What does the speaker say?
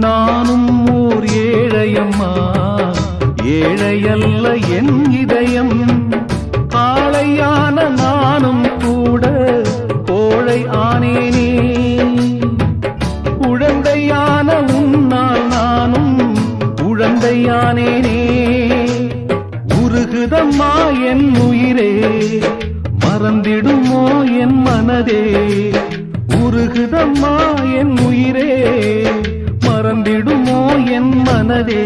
நானும் ஓர் ஏழையம்மா, ஏழையல்ல என் இதயம். காளையான நானும் கூட கோழை ஆனேனே. குழந்தையான உன்னால் நானும் குழந்தையானேனே. உருகுதம்மா என் உயிரே, மறந்திடுமோ என் மனதே. உருகுதம்மா என் உயிரே, மறந்திடுமோ என் மனதே.